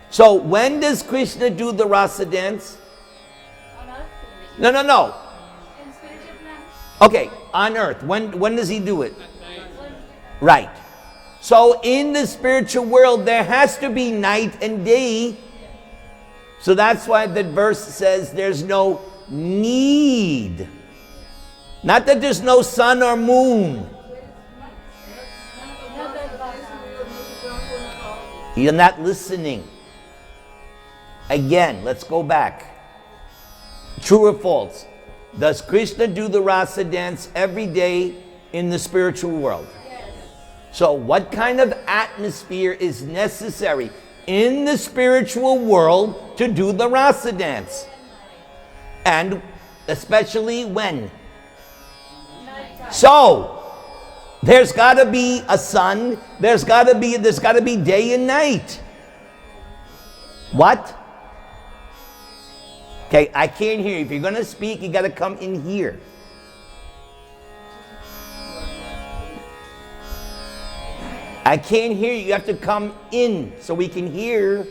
So when does Krishna do the rasa dance? on earth. No. In spiritual plan. Okay, on earth. When does he do it? Right. So in the spiritual world, there has to be night and day. So that's why the verse says there's no need. Not that there's no sun or moon. You're not listening. Again, let's go back. True or false? Does Krishna do the rasa dance every day in the spiritual world? So what kind of atmosphere is necessary in the spiritual world to do the rasa dance? And especially when? So there's got to be a sun, there's got to be day and night. What? Okay, I can't hear you. If you're going to speak, you got to come in here. I can't hear you. You have to come in so we can hear.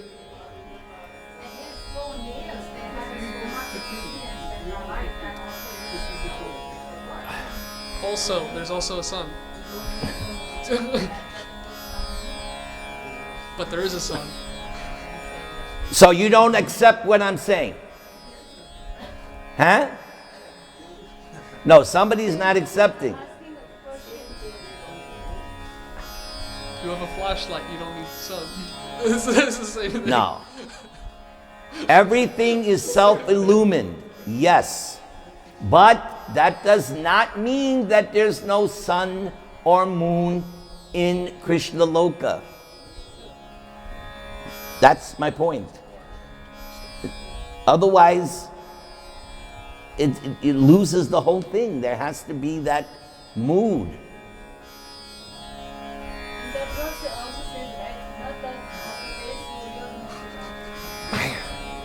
Also, there's also a sun. But there is a sun. So you don't accept what I'm saying? Huh? No, somebody's not accepting. You have a flashlight, you don't need the sun. It's the same thing. No. Everything is self-illumined, yes. But that does not mean that there's no sun or moon in Krishna Loka. That's my point. Otherwise, it loses the whole thing. There has to be that mood. That verse also says, right? Not that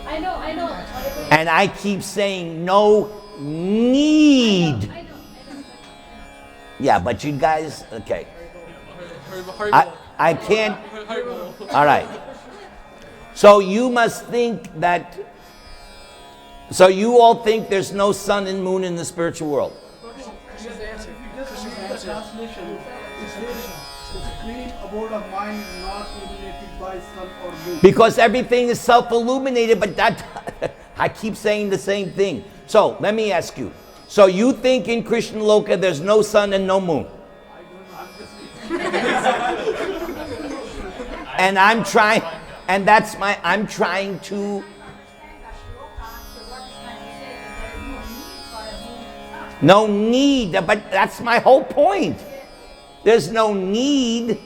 I know. Whatever And I keep saying no need. I know. Yeah, but you guys, okay. Hurry, I can't. hurry. All right. So you must think that. So you all think there's no sun and moon in the spiritual world. Translation is the supreme abode of mind is not illuminated by sun or moon. Because everything is self-illuminated, but that I keep saying the same thing. So let me ask you. So you think in Krishna Loka there's no sun and no moon? And I'm trying, and that's my, I'm trying to. No need, but that's my whole point. There's no need,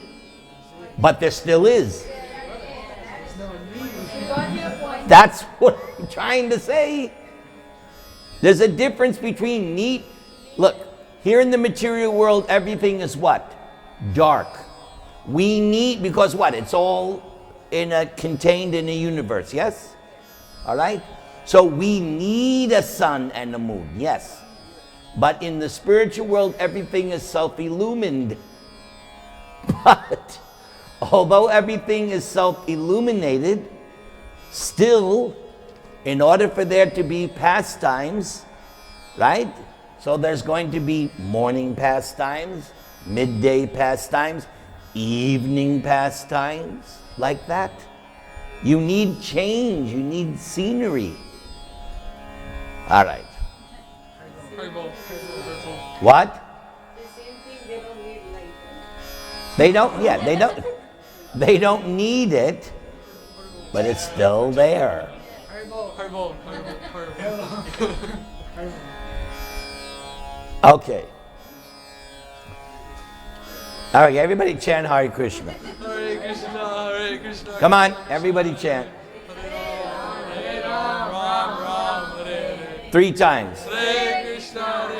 but there still is. That's what I'm trying to say. There's a difference between need. Look, here in the material world, everything is what? Dark. We need, because what? It's all contained in a universe, yes? All right? So we need a sun and a moon, yes. But in the spiritual world, everything is self-illumined. But although everything is self-illuminated, still, in order for there to be pastimes, right? So there's going to be morning pastimes, midday pastimes, evening pastimes, like that. You need change, you need scenery. All right. Haribo. What? The same thing, they don't need light. They don't, yeah, they don't need it, but it's still there. Haribo. Okay. All right, everybody chant Hare Krishna. Hare Krishna, Hare Krishna. Come on, everybody chant. Ram, Ram, Hare Hare. 3 times. Hare Krishna,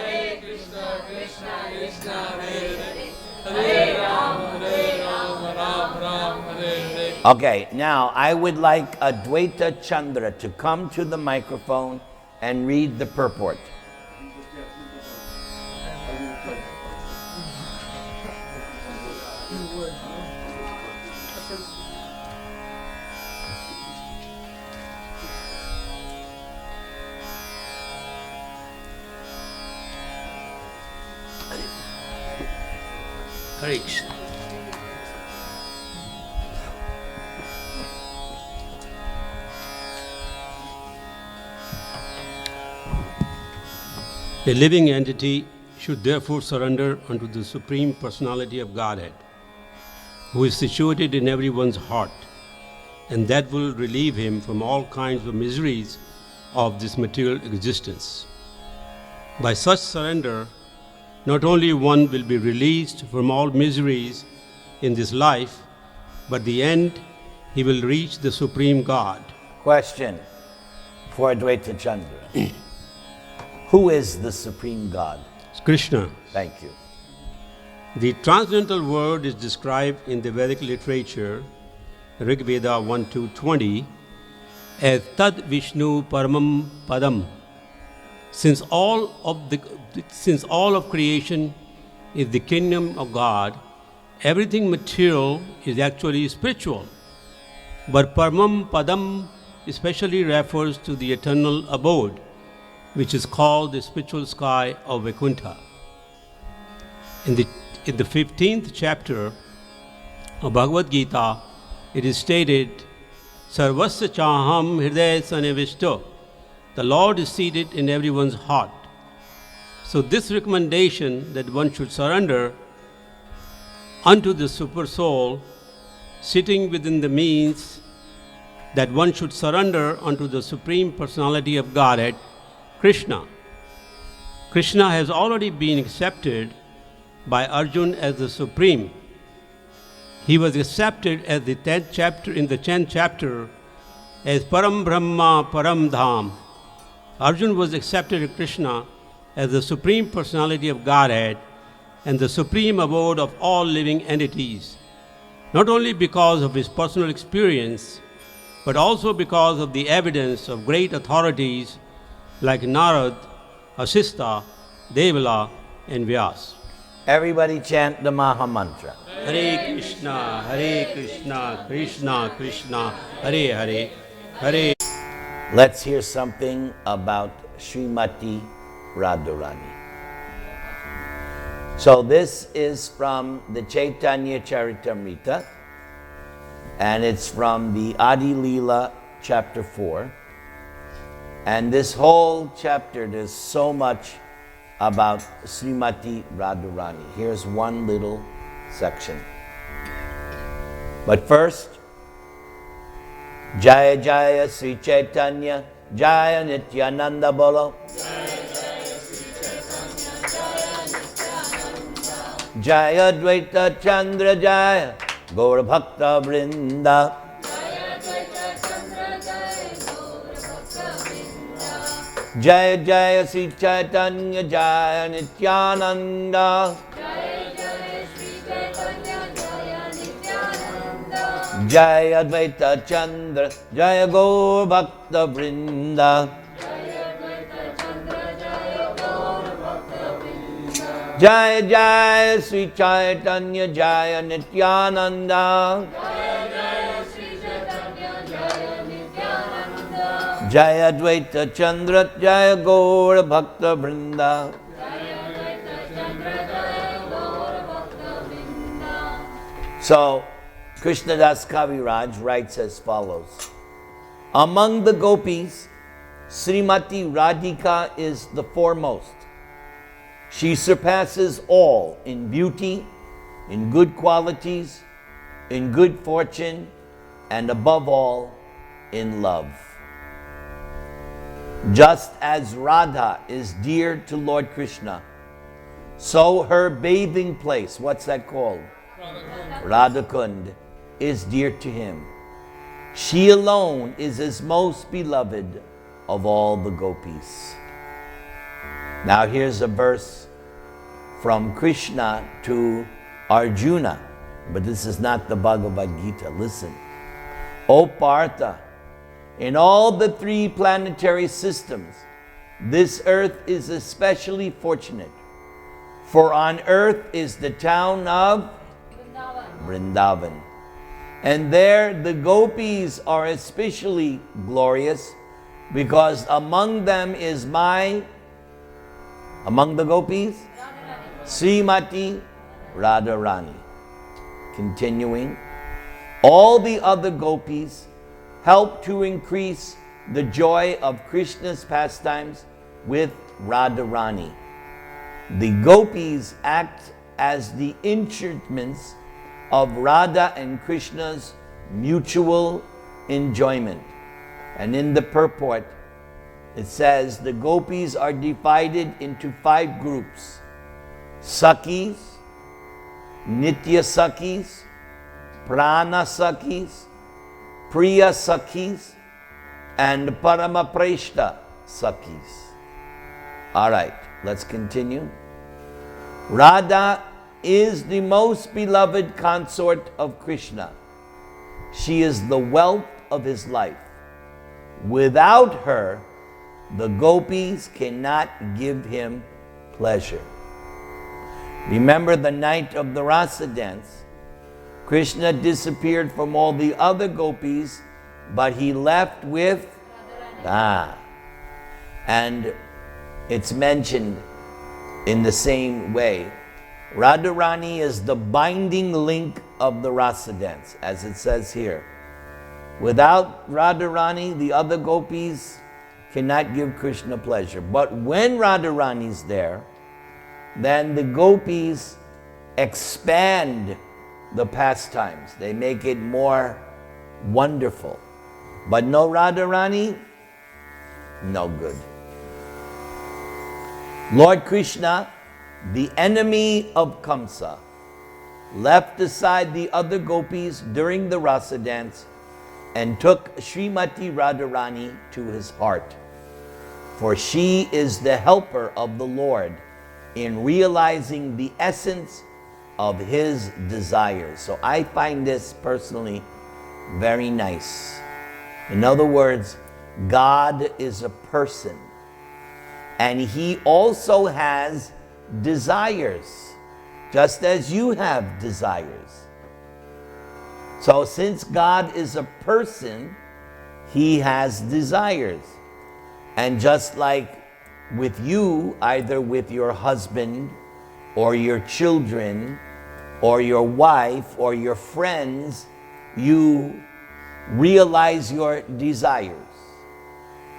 Krishna Krishna, Hare Hare. Hare Ram, Ram Ram, Hare Hare. Okay, now I would like Advaita Chandra to come to the microphone and read the purport. Hare Krishna. A living entity should therefore surrender unto the Supreme Personality of Godhead, who is situated in everyone's heart, and that will relieve him from all kinds of miseries of this material existence. By such surrender, not only one will be released from all miseries in this life, but the end he will reach the Supreme God. Question for Advaita Chandra. Who is the Supreme God? Krishna. Thank you. The transcendental word is described in the Vedic literature, Rig Veda 1-20, as Tad Vishnu Paramam Padam. Since all of creation is the kingdom of God, everything material is actually spiritual. But Paramam Padam especially refers to the eternal abode, which is called the spiritual sky of Vaikuntha. In the 15th chapter of Bhagavad Gītā, it is stated, Sarvasya chaham hridaya sanivishto. The Lord is seated in everyone's heart. So this recommendation that one should surrender unto the super soul sitting within the means that one should surrender unto the Supreme Personality of Godhead, Krishna. Krishna has already been accepted by Arjuna as the Supreme. He was accepted as the 10th chapter in the 10th chapter as Param Brahma Param Dham. Arjuna was accepted as Krishna as the Supreme Personality of Godhead and the supreme abode of all living entities, not only because of his personal experience, but also because of the evidence of great authorities like Narad, Vasistha, Devala, and Vyas. Everybody chant the Maha Mantra. Hare Krishna, Krishna Krishna, Hare Hare, Hare. Let's hear something about Srimati Radharani. So this is from the Chaitanya Charitamrita, and it's from the Adi Leela chapter 4. And this whole chapter, there's so much about Srimati Radharani. Here's one little section. But first, Jaya Jaya Sri Chaitanya, Jaya Nityananda Bolo. Jaya Dvaita Chandra Jaya, Gaur Bhakta Vrinda. Jaya Jaya Sri Chaitanya Jaya Nityananda. Jaya Advaita Chandra Jaya Gaur Bhakta Vrinda. Jaya Jaya Sri Chaitanya Jaya Nityananda. Jaya Advaita Chandra Jaya Gaur Bhakta Vrinda. So, Krishnadas Kaviraj writes as follows. Among the gopis, Srimati Radhika is the foremost. She surpasses all in beauty, in good qualities, in good fortune, and above all, in love. Just as Radha is dear to Lord Krishna, so her bathing place, what's that called? Radhakund, is dear to him. She alone is his most beloved of all the gopis. Now here's a verse from Krishna to Arjuna, but this is not the Bhagavad Gītā. Listen. O Partha, in all the 3 planetary systems, this earth is especially fortunate, for on earth is the town of Vrindavan. And there the gopis are especially glorious, because among them is among the gopis, Srimati Radharani. Continuing, all the other gopis help to increase the joy of Krishna's pastimes with Radharani. The gopis act as the instruments of Radha and Krishna's mutual enjoyment. And in the purport, it says the gopis are divided into 5 groups: Sakhis, Nitya Sakhis, Prana Sakhis, Priya Sakhis, and Parama Preshta Sakhis. All right, let's continue. Radha is the most beloved consort of Krishna. She is the wealth of his life. Without her, the gopis cannot give him pleasure. Remember the night of the Rasa dance? Krishna disappeared from all the other gopis, but he left with and it's mentioned in the same way. Radharani is the binding link of the Rasa dance, as it says here. Without Radharani, the other gopis cannot give Krishna pleasure. But when Radharani is there, then the gopis expand the pastimes. They make it more wonderful. But no Radharani, no good. Lord Krishna, the enemy of Kamsa, left aside the other gopis during the Rasa dance and took Srimati Radharani to his heart. For she is the helper of the Lord in realizing the essence of his desires. So I find this personally very nice. In other words, God is a person, and he also has desires, just as you have desires. So since God is a person, he has desires. And just like with you, either with your husband or your children or your wife or your friends, you realize your desires.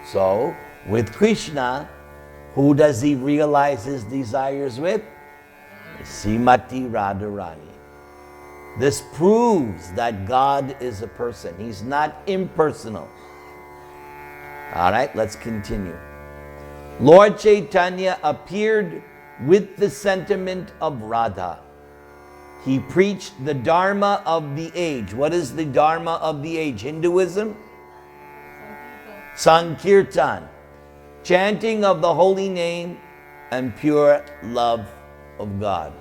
So with Krishna, who does he realize his desires with? Srimati Radharani. This proves that God is a person. He's not impersonal. All right, let's continue. Lord Chaitanya appeared with the sentiment of Radha. He preached the Dharma of the age. What is the Dharma of the age? Hinduism? Sankirtan. Chanting of the holy name and pure love of God.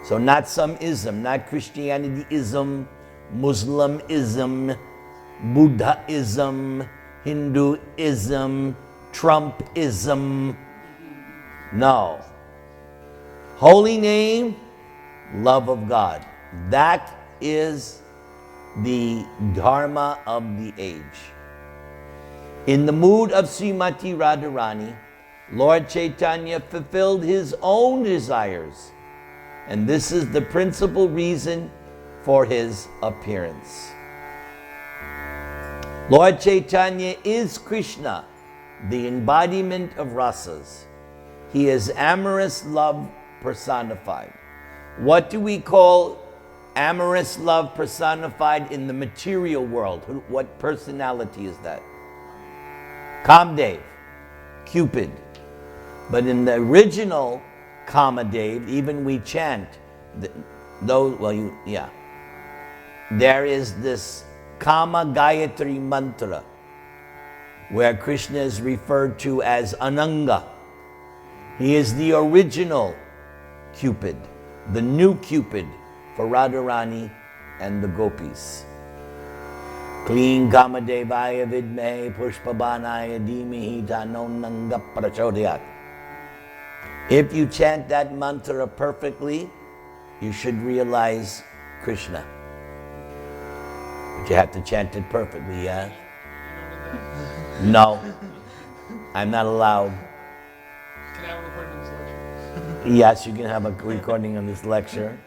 So not some ism, not Christianity-ism, Muslim-ism, Buddha-ism, Hindu-ism, Trump-ism. No. Holy name, love of God. That is the Dharma of the age. In the mood of Srimati Radharani, Lord Chaitanya fulfilled his own desires. And this is the principal reason for his appearance. Lord Chaitanya is Krishna, the embodiment of rasas. He is amorous love personified. What do we call amorous love personified in the material world? What personality is that? Kamdev, Cupid. But in the original Kamadev, even we chant, there is this Kama Gayatri mantra where Krishna is referred to as Ananga. He is the original Cupid, the new Cupid for Radharani and the gopis. Kleen Kamadevaya Vidmehe Pushpabanaya Dhimahi Tanonanga Prachodayat. If you chant that mantra perfectly, you should realize Krishna. But you have to chant it perfectly, yeah? No, I'm not allowed. Can I have a recording of this lecture? Yes, you can have a recording of this lecture.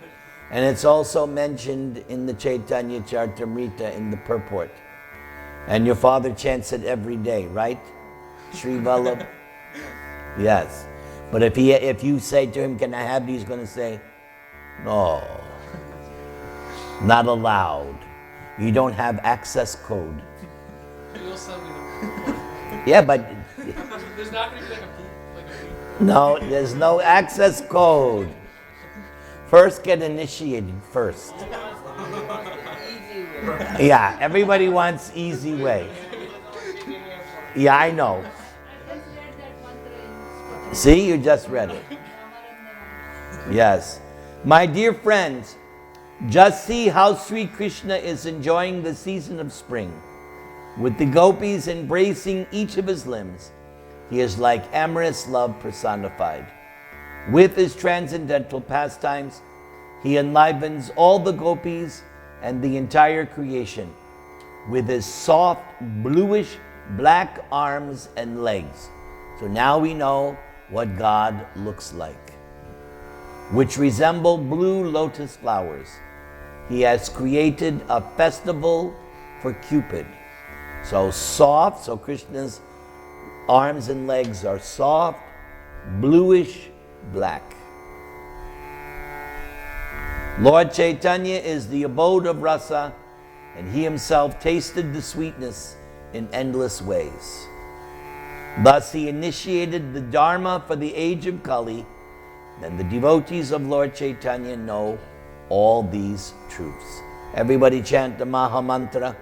And it's also mentioned in the Chaitanya Charitamrita in the purport. And your father chants it every day, right? Sri Vallabh? Yes. But if you say to him, can I have these? He's going to say, no, not allowed. You don't have access code. You'll send me the Yeah, but There's not going to be like a no, there's no access code. First get initiated first. Yeah, everybody wants easy way. Yeah, I know. See, you just read it. Yes. My dear friends, just see how Sri Krishna is enjoying the season of spring. With the gopis embracing each of his limbs, he is like amorous love personified. With his transcendental pastimes, he enlivens all the gopis and the entire creation with his soft, bluish, black arms and legs. So now we know what God looks like, which resemble blue lotus flowers. He has created a festival for Cupid. So soft, so Krishna's arms and legs are soft, bluish, black. Lord Chaitanya is the abode of rasa, and he himself tasted the sweetness in endless ways. Thus he initiated the Dharma for the age of Kali, and the devotees of Lord Chaitanya know all these truths. Everybody chant the Maha Mantra.